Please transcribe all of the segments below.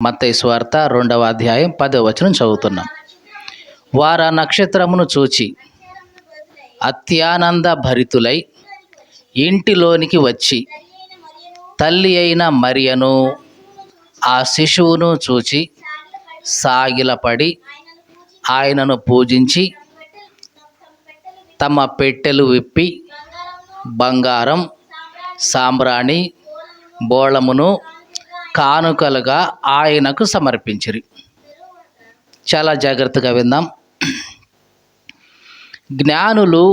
మత్తయి సువార్త 2వ అధ్యాయం 10వ వచనం చదువుతున్నాం. వారు ఆ నక్షత్రమును చూచి అత్యానంద భరితులై ఇంటిలోనికి వచ్చి తల్లి అయిన మరియను ఆ శిశువును చూచి సాగిలపడి ఆయనను పూజించి తమ పెట్టెలు విప్పి బంగారం, సాంబ్రాణి, బోళమును కానుకలుగా ఆయనకు సమర్పించిరి. చాలా జాగ్రత్తగా విందాం. జ్ఞానులు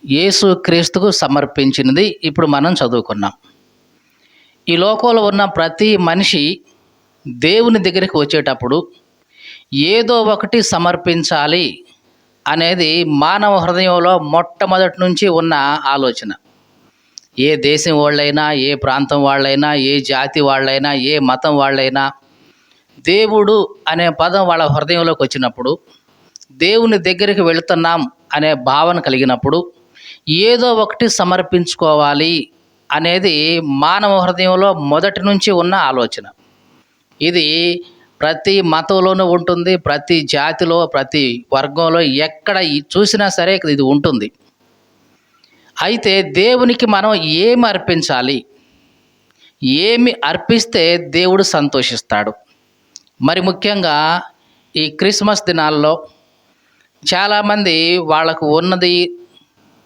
యేసుక్రీస్తుకు సమర్పించినది ఇప్పుడు మనం చదువుకున్నాం. ఈ లోకంలో ఉన్న ప్రతి మనిషి దేవుని దగ్గరికి వచ్చేటప్పుడు ఏదో ఒకటి సమర్పించాలి అనేది మానవ హృదయంలో మొట్టమొదటి నుంచి ఉన్న ఆలోచన. ఏ దేశం వాళ్ళైనా, ఏ ప్రాంతం వాళ్ళైనా, ఏ జాతి వాళ్ళైనా, ఏ మతం వాళ్ళైనా దేవుడు అనే పదం వాళ్ళ హృదయంలోకి వచ్చినప్పుడు, దేవుని దగ్గరికి వెళుతున్నాం అనే భావన కలిగినప్పుడు ఏదో ఒకటి సమర్పించుకోవాలి అనేది మానవ హృదయంలో మొదటి నుంచి ఉన్న ఆలోచన. ఇది ప్రతి మతంలోనూ ఉంటుంది, ప్రతి జాతిలో, ప్రతి వర్గంలో ఎక్కడ చూసినా సరే ఇది ఉంటుంది. అయితే దేవునికి మనం ఏమి అర్పించాలి, ఏమి అర్పిస్తే దేవుడు సంతోషిస్తాడు? మరి ముఖ్యంగా ఈ క్రిస్మస్ దినాల్లో చాలామంది వాళ్ళకు ఉన్నది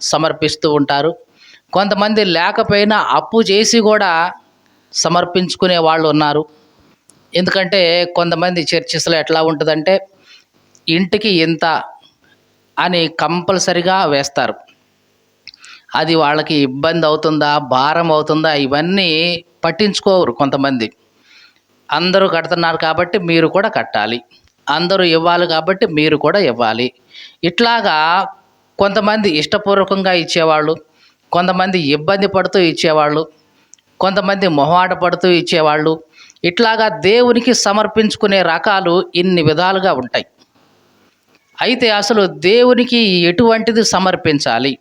సమర్పిస్తూ ఉంటారు. కొంతమంది లేకపోయినా అప్పు చేసి కూడా సమర్పించుకునే వాళ్ళు ఉన్నారు. ఎందుకంటే కొంతమంది చర్చెస్లో ఎట్లా ఉంటుందంటే ఇంటికి ఇంత అని కంపల్సరిగా వేస్తారు. అది వాళ్ళకి ఇబ్బంది అవుతుందా, భారం అవుతుందా, ఇవన్నీ పట్టించుకోరు కొంతమంది. అందరూ కడుతున్నారు కాబట్టి మీరు కూడా కట్టాలి, అందరూ ఇవ్వాలి కాబట్టి మీరు కూడా ఇవ్వాలి. ఇట్లాగా కొంతమంది ఇష్టపూర్వకంగా ఇచ్చేవాళ్ళు, కొంతమంది ఇబ్బంది పడుతూ ఇచ్చేవాళ్ళు, కొంతమంది మొహమాట పడుతూ ఇచ్చేవాళ్ళు. ఇట్లాగా దేవునికి సమర్పించుకునే రకాలు ఇన్ని విధాలుగా ఉంటాయి. అయితే అసలు దేవునికి ఎటువంటిది సమర్పించాలి,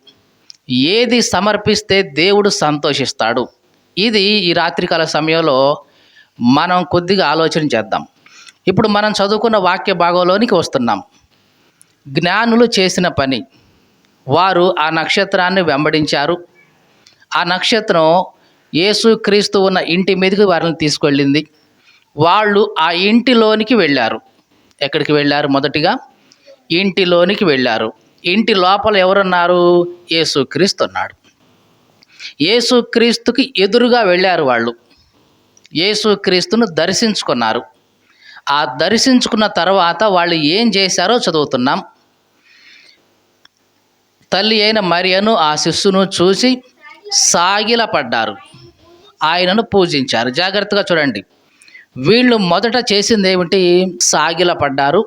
ఏది సమర్పిస్తే దేవుడు సంతోషిస్తాడు, ఇది ఈ రాత్రికాల సమయంలో మనం కొద్దిగా ఆలోచన చేద్దాం. ఇప్పుడు మనం చదువుకున్న వాక్య భాగంలోనికి వస్తున్నాం. జ్ఞానులు చేసిన పని, వారు ఆ నక్షత్రాన్ని వెంబడించారు. ఆ నక్షత్రం యేసుక్రీస్తు ఉన్న ఇంటి మీదకి వారిని తీసుకెళ్ళింది. వాళ్ళు ఆ ఇంటిలోనికి వెళ్ళారు. ఎక్కడికి వెళ్ళారు? మొదటిగా ఇంటిలోనికి వెళ్ళారు. ఇంటి లోపల ఎవరున్నారు? యేసుక్రీస్తు ఉన్నాడు. యేసుక్రీస్తుకి ఎదురుగా వెళ్ళారు వాళ్ళు. యేసుక్రీస్తును దర్శించుకున్నారు. ఆ దర్శించుకున్న తర్వాత వాళ్ళు ఏం చేశారో చదువుతున్నాం. తల్లి అయిన మరియను ఆ శిశువును చూసి సాగిలపడ్డారు, ఆయనను పూజించారు. జాగ్రత్తగా చూడండి. వీళ్ళు మొదట చేసింది ఏమిటి? సాగిలపడ్డారు,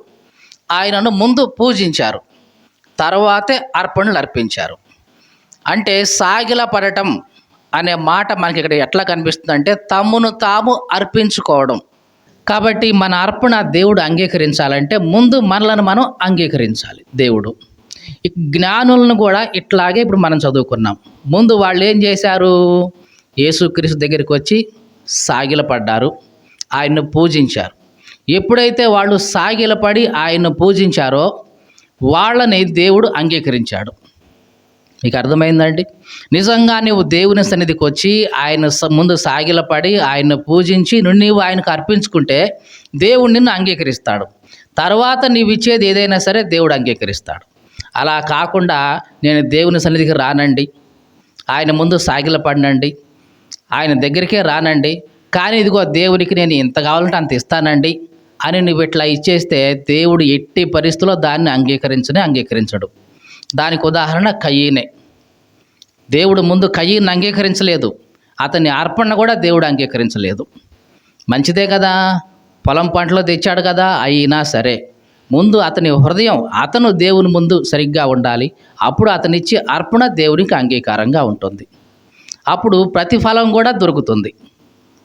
ఆయనను ముందు పూజించారు, తర్వాతే అర్పణలు అర్పించారు. అంటే సాగిలపడటం అనే మాట మనకి ఇక్కడ ఎట్లా కనిపిస్తుందంటే తమ్మును తాము అర్పించుకోవడం. కాబట్టి మన అర్పణ దేవుడు అంగీకరించాలంటే ముందు మనలను మనం అంగీకరించాలి దేవుడు. ఈ జ్ఞానులను కూడా ఇట్లాగే ఇప్పుడు మనం చదువుకున్నాం. ముందు వాళ్ళు ఏం చేశారు? యేసుక్రీస్తు దగ్గరికి వచ్చి సాగిలపడ్డారు, ఆయన్ను పూజించారు. ఎప్పుడైతే వాళ్ళు సాగిలపడి ఆయన్ను పూజించారో వాళ్ళని దేవుడు అంగీకరించాడు. మీకు అర్థమైందండి? నిజంగా నువ్వు దేవుని సన్నిధికి వచ్చి ఆయన ముందు సాగిలపడి ఆయన్ను పూజించి నీవు ఆయనకు అర్పించుకుంటే దేవుడు నిన్ను అంగీకరిస్తాడు. తర్వాత నీవు ఇచ్చేది ఏదైనా సరే దేవుడు అంగీకరిస్తాడు. అలా కాకుండా నేను దేవుని సన్నిధికి రానండి, ఆయన ముందు సాగిలపడినండి, ఆయన దగ్గరికే రానండి, కానీ ఇదిగో దేవునికి నేను ఎంత కావాలంటే అంత ఇస్తానండి అని నువ్వు ఇట్లా ఇచ్చేస్తే దేవుడు ఎట్టి పరిస్థితుల్లో దాన్ని అంగీకరించడు. దానికి ఉదాహరణ కయీనే. దేవుడు ముందు కయీని అంగీకరించలేదు, అతని అర్పణ కూడా దేవుడు అంగీకరించలేదు. మంచిదే కదా, పొలం పంటలో తెచ్చాడు కదా, అయినా సరే ముందు అతని హృదయం అతను దేవుని ముందు సరిగ్గా ఉండాలి. అప్పుడు అతనిచ్చే అర్పణ దేవునికి అంగీకారంగా ఉంటుంది. అప్పుడు ప్రతిఫలం కూడా దొరుకుతుంది.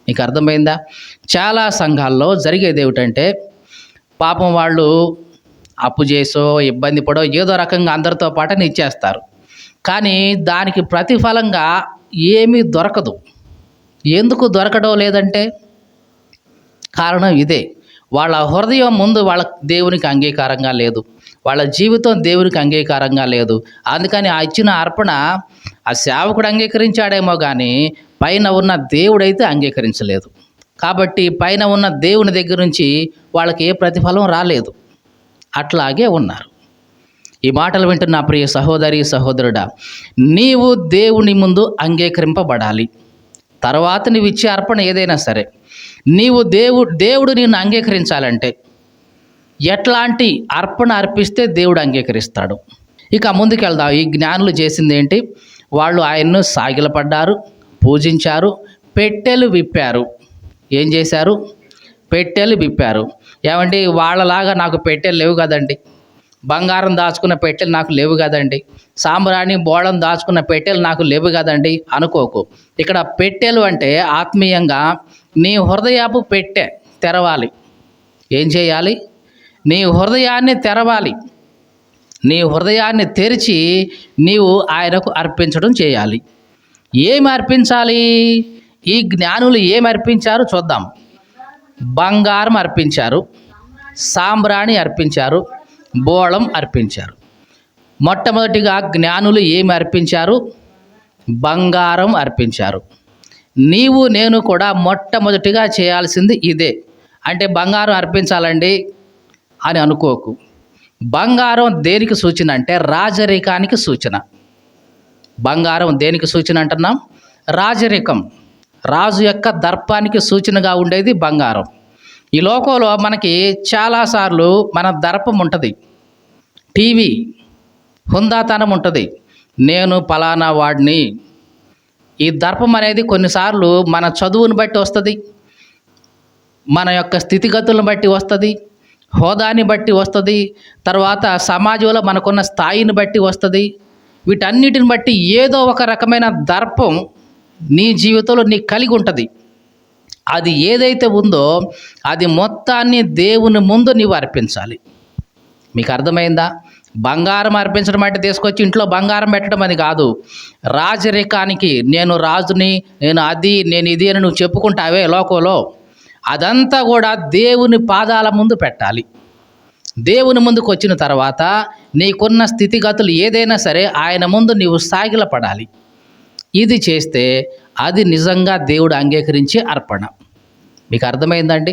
మీకు అర్థమైందా? చాలా సంఘాల్లో జరిగేది ఏమిటంటే పాపం వాళ్ళు అప్పు చేసో ఇబ్బంది పడో ఏదో రకంగా అందరితో పాటు ఇచ్చేస్తారు. కానీ దానికి ప్రతిఫలంగా ఏమీ దొరకదు. ఎందుకు దొరకడం లేదంటే కారణం ఇదే. వాళ్ళ హృదయం ముందు వాళ్ళ దేవునికి అంగీకారంగా లేదు, వాళ్ళ జీవితం దేవునికి అంగీకారంగా లేదు. అందుకని ఆ ఇచ్చిన అర్పణ ఆ సేవకుడు అంగీకరించాడేమో కానీ పైన ఉన్న దేవుడైతే అంగీకరించలేదు. కాబట్టి పైన ఉన్న దేవుని దగ్గర నుంచి వాళ్ళకి ఏ ప్రతిఫలం రాలేదు, అట్లాగే ఉన్నారు. ఈ మాటలు వింటున్న ప్రియ సహోదరి సహోదరుడా, నీవు దేవుని ముందు అంగీకరింపబడాలి. తర్వాత నువ్వు ఇచ్చే అర్పణ ఏదైనా సరే, నీవు దేవుడు నిన్ను అంగీకరించాలంటే ఎట్లాంటి అర్పణ అర్పిస్తే దేవుడు అంగీకరిస్తాడు. ఇక ముందుకెళ్దాం. ఈ జ్ఞానులు చేసింది ఏంటి? వాళ్ళు ఆయన్ను సాగిలపడ్డారు, పూజించారు, పెట్టెలు విప్పారు. ఏం చేశారు? పెట్టెలు విప్పారు. ఏమండి, వాళ్ళలాగా నాకు పెట్టెలు లేవు కదండి, బంగారం దాచుకున్న పెట్టెలు నాకు లేవు కదండి, సాంబ్రాణి బోళం దాచుకున్న పెట్టెలు నాకు లేవు కదండి అనుకోకు. ఇక్కడ పెట్టెలు అంటే ఆత్మీయంగా నీ హృదయపు పెట్టె తెరవాలి. ఏం చేయాలి? నీ హృదయాన్ని తెరవాలి. నీ హృదయాన్ని తెరిచి నీవు ఆయనకు అర్పించడం చేయాలి. ఏమి అర్పించాలి? ఈ జ్ఞానులు ఏమి అర్పించారు చూద్దాం. బంగారం అర్పించారు, సాంబ్రాణి అర్పించారు, బోళం అర్పించారు. మొట్టమొదటిగా జ్ఞానులు ఏమి అర్పించారు? బంగారం అర్పించారు. నీవు నేను కూడా మొట్టమొదటిగా చేయాల్సింది ఇదే. అంటే బంగారం అర్పించాలండి అని అనుకోకు. బంగారం దేనికి సూచన అంటే రాజరికానికి సూచన. బంగారం దేనికి సూచన అంటున్నాం? రాజరికం, రాజు యొక్క దర్పానికి సూచనగా ఉండేది బంగారం. ఈ లోకంలో మనకి చాలాసార్లు మన దర్పం ఉంటుంది, టీవీ, హుందాతనం ఉంటుంది, నేను పలానా వాడిని. ఈ దర్పం అనేది కొన్నిసార్లు మన చదువుని బట్టి వస్తుంది, మన యొక్క స్థితిగతులను బట్టి వస్తుంది, హోదాని బట్టి వస్తుంది, తర్వాత సమాజంలో మనకున్న స్థాయిని బట్టి వస్తుంది. వీటన్నిటిని బట్టి ఏదో ఒక రకమైన దర్పం నీ జీవితంలో నీకు కలిగి ఉంటుంది. అది ఏదైతే ఉందో అది మొత్తాన్ని దేవుని ముందు నీవు అర్పించాలి. మీకు అర్థమైందా? బంగారం అర్పించడం అంటే తీసుకొచ్చి ఇంట్లో బంగారం పెట్టడం అని కాదు. రాజరికానికి నేను రాజుని, నేను ఇది అని నువ్వు చెప్పుకుంటావే లోకంలో, అదంతా కూడా దేవుని పాదాల ముందు పెట్టాలి. దేవుని ముందుకు వచ్చిన తర్వాత నీకున్న స్థితిగతులు ఏదైనా సరే ఆయన ముందు నీవు సాగిలపడాలి. ఇది చేస్తే అది నిజంగా దేవుడు అంగీకరించే అర్పణ. మీకు అర్థమైందండి?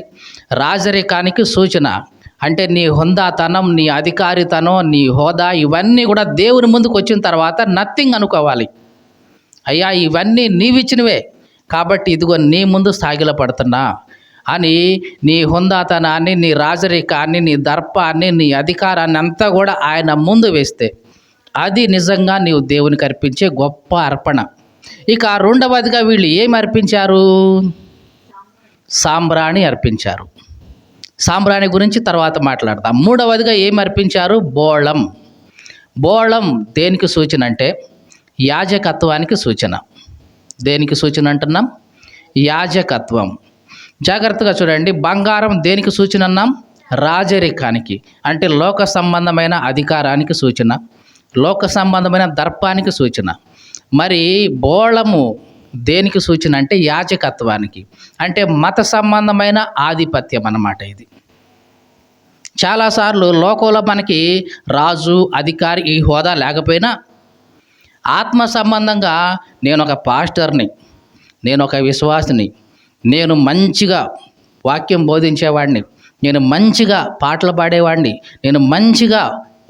రాజరికానికి సూచన అంటే నీ హుందాతనం, నీ అధికారితనం, నీ హోదా ఇవన్నీ కూడా దేవుని ముందుకు వచ్చిన తర్వాత నథింగ్ అనుకోవాలి. అయ్యా ఇవన్నీ నీవిచ్చినవే కాబట్టి ఇదిగో నీ ముందు సాగిలపడుతున్నా అని నీ హుందాతనాన్ని, నీ రాజరికాన్ని, నీ దర్పాన్ని, నీ అధికారాన్ని అంతా కూడా ఆయన ముందు వేస్తే అది నిజంగా నీవు దేవునికి అర్పించే గొప్ప అర్పణ. ఇక రెండవదిగా వీళ్ళు ఏమి అర్పించారు? సాంబ్రాణి అర్పించారు. సాంబ్రాణి గురించి తర్వాత మాట్లాడదాం. మూడవదిగా ఏమి అర్పించారు? బోళం. బోళం దేనికి సూచన అంటే యాజకత్వానికి సూచన. దేనికి సూచన అంటున్నాం? యాజకత్వం. జాగ్రత్తగా చూడండి. బంగారం దేనికి సూచన అన్నాం? రాజరికానికి అంటే లోక సంబంధమైన అధికారానికి సూచన, లోక సంబంధమైన దర్పానికి సూచన. మరి బోళము దేనికి సూచన అంటే యాజకత్వానికి అంటే మత సంబంధమైన ఆధిపత్యం అన్నమాట. ఇది చాలాసార్లు లోకంలో మనకి రాజు, అధికారి ఈ హోదా లేకపోయినా ఆత్మ సంబంధంగా నేను ఒక పాస్టర్ని, నేను ఒక విశ్వాసిని, నేను మంచిగా వాక్యం బోధించేవాడిని, నేను మంచిగా పాటలు పాడేవాడిని, నేను మంచిగా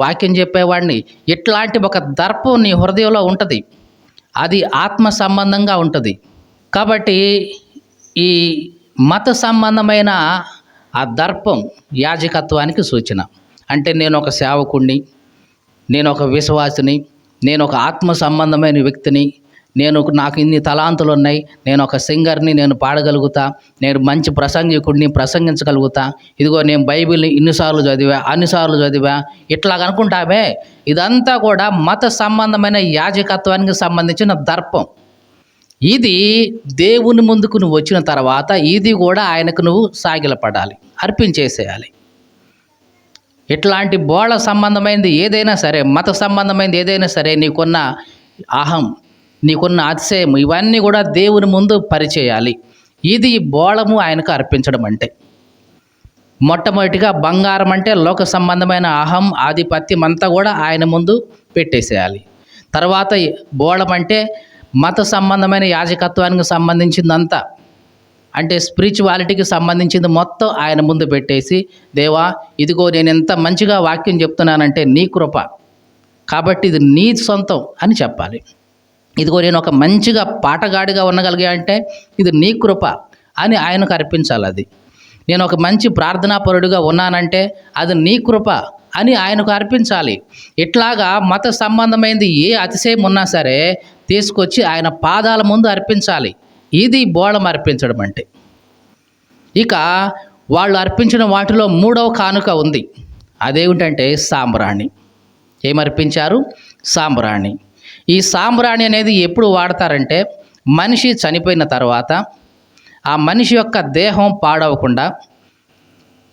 వాక్యం చెప్పేవాడిని, ఇట్లాంటి ఒక దర్పం నీ హృదయంలో ఉంటుంది. అది ఆత్మ సంబంధంగా ఉంటుంది. కాబట్టి ఈ మత సంబంధమైన ఆ దర్పం యాజకత్వానికి సూచన. అంటే నేను ఒక సేవకుడిని, నేను ఒక విశ్వాసిని, నేను ఒక ఆత్మ సంబంధమైన వ్యక్తిని, నాకు ఇన్ని తలాంతులు ఉన్నాయి, నేను ఒక సింగర్ని, నేను పాడగలుగుతా, నేను మంచి ప్రసంగికుడిని, ప్రసంగించగలుగుతా, ఇదిగో నేను బైబిల్ని అన్నిసార్లు చదివా ఇట్లా అనుకుంటావే, ఇదంతా కూడా మత సంబంధమైన యాజకత్వానికి సంబంధించిన దర్పం. ఇది దేవుని ముందుకు నువ్వు వచ్చిన తర్వాత ఇది కూడా ఆయనకు నువ్వు సాగిలపడాలి, అర్పించేసేయాలి. ఇట్లాంటి బోళ సంబంధమైనది ఏదైనా సరే, మత సంబంధమైనది ఏదైనా సరే, నీకున్న అహం, నీకున్న అతిశయం ఇవన్నీ కూడా దేవుని ముందు పరిచేయాలి. ఇది బోళము ఆయనకు అర్పించడం అంటే. మొట్టమొదటిగా బంగారం అంటే లోక సంబంధమైన అహం ఆధిపత్యం అంతా కూడా ఆయన ముందు పెట్టేసేయాలి. తర్వాత బోళం అంటే మత సంబంధమైన యాజకత్వానికి సంబంధించిందంతా, అంటే స్పిరిచువాలిటీకి సంబంధించింది మొత్తం ఆయన ముందు పెట్టేసి, దేవా ఇదిగో నేను ఎంత మంచిగా వాక్యం చెప్తున్నానంటే నీ కృప, కాబట్టి ఇది నీ సొంతం అని చెప్పాలి. ఇదిగో నేను ఒక మంచిగా పాటగాడిగా ఉండగలిగా అంటే ఇది నీ కృప అని ఆయనకు అర్పించాలి. అది నేను ఒక మంచి ప్రార్థనాపరుడిగా ఉన్నానంటే అది నీ కృప అని ఆయనకు అర్పించాలి. ఇట్లాగా మత సంబంధమైనది ఏ అతిశయం ఉన్నా సరే తీసుకొచ్చి ఆయన పాదాల ముందు అర్పించాలి. ఇది బోళం అర్పించడం అంటే. ఇక వాళ్ళు అర్పించిన వాటిలో మూడవ కానుక ఉంది. అదేమిటంటే సాంబ్రాణి. ఏమర్పించారు? సాంబ్రాణి. ఈ సాంబ్రాణి అనేది ఎప్పుడు వాడతారంటే మనిషి చనిపోయిన తర్వాత ఆ మనిషి యొక్క దేహం పాడవకుండా,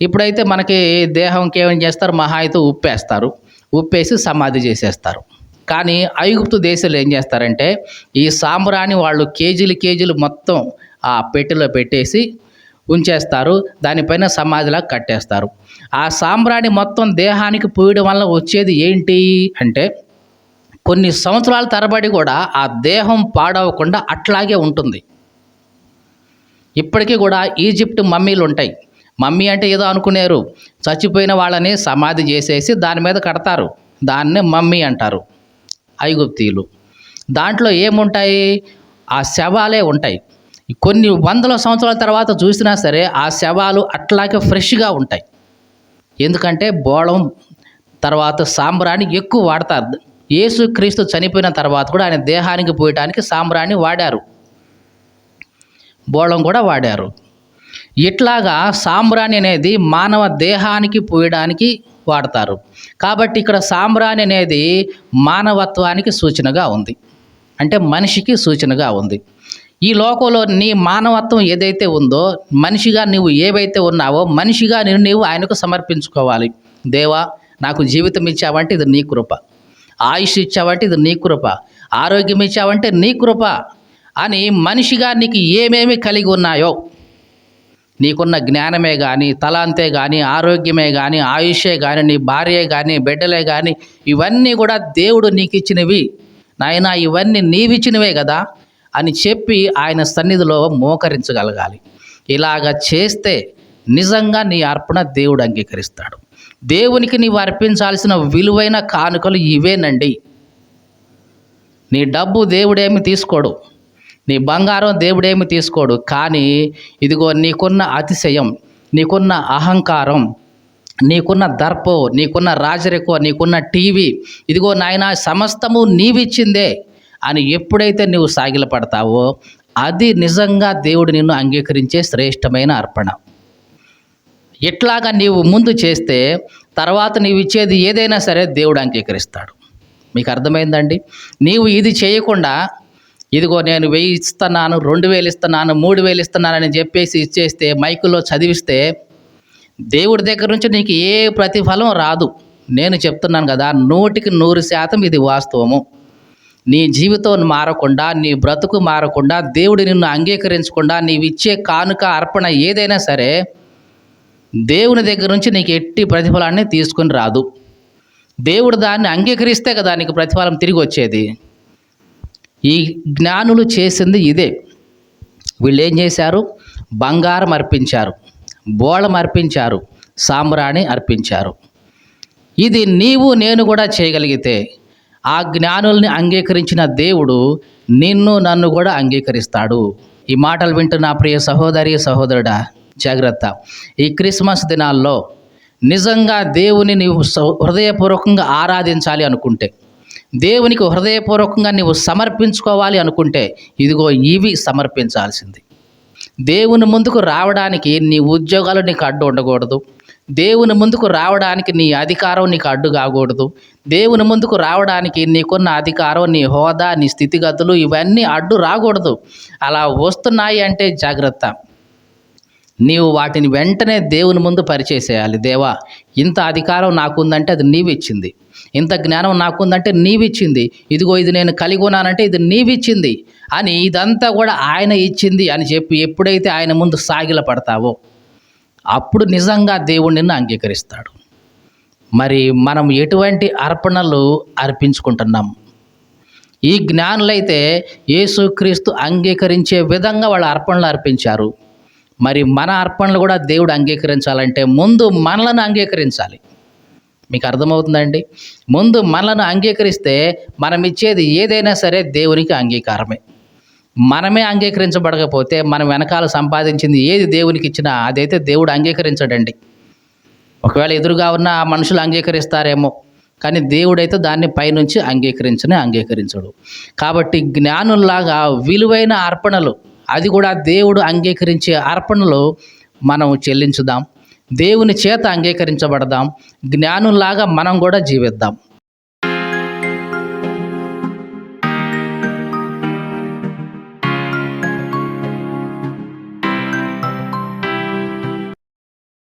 ఇప్పుడైతే మనకి దేహంకి ఏమేం చేస్తారు, మహా అయితే ఉప్పేస్తారు, ఉప్పేసి సమాధి చేసేస్తారు. కానీ ఐగుప్తు దేశంలో ఏం చేస్తారంటే ఈ సాంబ్రాణి వాళ్ళు కేజీలు మొత్తం ఆ పెట్టెలో పెట్టేసి ఉంచేస్తారు, దానిపైన సమాధిలా కట్టేస్తారు. ఆ సాంబ్రాణి మొత్తం దేహానికి పూయడం వల్ల వచ్చేది ఏంటి అంటే కొన్ని సంవత్సరాల తరబడి కూడా ఆ దేహం పాడవకుండా అట్లాగే ఉంటుంది. ఇప్పటికీ కూడా ఈజిప్ట్ మమ్మీలు ఉంటాయి. మమ్మీ అంటే ఏదో అనుకునేరు, చచ్చిపోయిన వాళ్ళని సమాధి చేసేసి దాని మీద కడతారు, దాన్నే మమ్మీ అంటారు ఐగుప్తీయులు. దాంట్లో ఏముంటాయి? ఆ శవాలే ఉంటాయి. కొన్ని వందల సంవత్సరాల తర్వాత చూసినా సరే ఆ శవాలు అట్లాగే ఫ్రెష్గా ఉంటాయి. ఎందుకంటే బోళం తర్వాత సాంబ్రాణి ఎక్కువ వాడతారు. యేసుక్రీస్తు చనిపోయిన తర్వాత కూడా ఆయన దేహానికి పోయటానికి సాంబ్రాణి వాడారు, బోళం కూడా వాడారు. ఇట్లాగా సాంబ్రాణి అనేది మానవ దేహానికి పోయడానికి వాడతారు. కాబట్టి ఇక్కడ సాంబ్రాణి అనేది మానవత్వానికి సూచనగా ఉంది, అంటే మనిషికి సూచనగా ఉంది. ఈ లోకంలో నీ మానవత్వం ఏదైతే ఉందో, మనిషిగా నువ్వు ఏవైతే ఉన్నావో మనిషిగా నీవు ఆయనకు సమర్పించుకోవాలి. దేవా నాకు జీవితం ఇచ్చావంటే ఇది నీ కృప, ఆయుష్ ఇచ్చావంటే ఇది నీ కృప, ఆరోగ్యం ఇచ్చావంటే నీ కృప అని మనిషిగా నీకు ఏమేమి కలిగి ఉన్నాయో, నీకున్న జ్ఞానమే కానీ, తలాంతే కానీ, ఆరోగ్యమే కానీ, ఆయుషే కానీ, నీ భార్యే కానీ, బిడ్డలే కానీ, ఇవన్నీ కూడా దేవుడు నీకు ఇచ్చినవి నాయనా, ఇవన్నీ నీవిచ్చినవే కదా అని చెప్పి ఆయన సన్నిధిలో మోకరించగలగాలి. ఇలాగ చేస్తే నిజంగా నీ అర్పణ దేవుడు అంగీకరిస్తాడు. దేవునికి నీవు అర్పించాల్సిన విలువైన కానుకలు ఇవేనండి. నీ డబ్బు దేవుడేమి తీసుకోడు, నీ బంగారం దేవుడేమి తీసుకోడు. కానీ ఇదిగో నీకున్న అతిశయం, నీకున్న అహంకారం, నీకున్న దర్పం, నీకున్న రాజరికం, నీకున్న టీవీ, ఇదిగో నాయన సమస్తము నీవిచ్చిందే అని ఎప్పుడైతే నువ్వు సాగిలపడతావో అది నిజంగా దేవుడు నిన్ను అంగీకరించే శ్రేష్టమైన అర్పణ. ఇట్లాగా నీవు ముందు చేస్తే తర్వాత నీవు ఇచ్చేది ఏదైనా సరే దేవుడు అంగీకరిస్తాడు. మీకు అర్థమైందండి? నీవు ఇది చేయకుండా ఇదిగో నేను 1000 ఇస్తున్నాను, 2000 ఇస్తున్నాను, 3000 ఇస్తున్నానని చెప్పేసి ఇచ్చేస్తే, మైకులో చదివిస్తే దేవుడి దగ్గర నుంచి నీకు ఏ ప్రతిఫలం రాదు. నేను చెప్తున్నాను కదా, 100% ఇది వాస్తవము. నీ జీవితం మారకుండా, నీ బ్రతుకు మారకుండా, దేవుడు నిన్ను అంగీకరించకుండా నీవు ఇచ్చే కానుక అర్పణ ఏదైనా సరే దేవుని దగ్గర నుంచి నీకు ఎట్టి ప్రతిఫలాన్ని తీసుకుని రాదు. దేవుడు దాన్ని అంగీకరిస్తే కదా నీకు ప్రతిఫలం తిరిగి వచ్చేది. ఈ జ్ఞానులు చేసింది ఇదే. వీళ్ళు ఏం చేశారు? బంగారం అర్పించారు, బోళం అర్పించారు, సాంబ్రాణి అర్పించారు. ఇది నీవు నేను కూడా చేయగలిగితే ఆ జ్ఞానుల్ని అంగీకరించిన దేవుడు నిన్ను నన్ను కూడా అంగీకరిస్తాడు. ఈ మాటలు వింటున్న ప్రియ సహోదరి సహోదరుడా, జాగ్రత్త. ఈ క్రిస్మస్ దినాల్లో నిజంగా దేవుని నీవు హృదయపూర్వకంగా ఆరాధించాలి అనుకుంటే, దేవునికి హృదయపూర్వకంగా నీవు సమర్పించుకోవాలి అనుకుంటే ఇదిగో ఇవి సమర్పించాల్సింది. దేవుని ముందుకు రావడానికి నీ ఉద్యోగాలు నీకు అడ్డు ఉండకూడదు, దేవుని ముందుకు రావడానికి నీ అధికారం నీకు అడ్డు కాకూడదు, దేవుని ముందుకు రావడానికి నీకున్న అధికారం, నీ హోదా, నీ స్థితిగతులు ఇవన్నీ అడ్డు రాకూడదు. అలా వస్తున్నాయి అంటే జాగ్రత్త. నీవు వాటిని వెంటనే దేవుని ముందు పరిచేసేయాలి. దేవా ఇంత అధికారం నాకుందంటే అది నీవిచ్చింది, ఇంత జ్ఞానం నాకుందంటే నీవిచ్చింది, ఇదిగో ఇది నేను కలిగి ఉన్నానంటే ఇది నీవిచ్చింది అని, ఇదంతా కూడా ఆయన ఇచ్చింది అని చెప్పి ఎప్పుడైతే ఆయన ముందు సాగిల పడతావో అప్పుడు నిజంగా దేవుడు నిన్ను అంగీకరిస్తాడు. మరి మనం ఎటువంటి అర్పణలు అర్పించుకుంటున్నాం? ఈ జ్ఞానులైతే యేసుక్రీస్తు అంగీకరించే విధంగా వాళ్ళు అర్పణలు అర్పించారు. మరి మన అర్పణలు కూడా దేవుడు అంగీకరించాలంటే ముందు మనలను అంగీకరించాలి. మీకు అర్థమవుతుందండి? ముందు మనలను అంగీకరిస్తే మనం ఇచ్చేది ఏదైనా సరే దేవునికి అంగీకారమే. మనమే అంగీకరించబడకపోతే మనం వెనకాల సంపాదించింది ఏది దేవునికి ఇచ్చినా అదైతే దేవుడు అంగీకరించడండి. ఒకవేళ ఎదురుగా ఉన్న ఆ మనుషులు అంగీకరిస్తారేమో, కానీ దేవుడైతే దాన్ని పైనుంచి అంగీకరించడు. కాబట్టి జ్ఞానుల్లాగా విలువైన అర్పణలు, అది కూడా దేవుడు అంగీకరించే అర్పణలు మనం చెల్లించుదాం. దేవుని చేత అంగీకరించబడదాం. జ్ఞానుల్లాగా మనం కూడా జీవిద్దాం.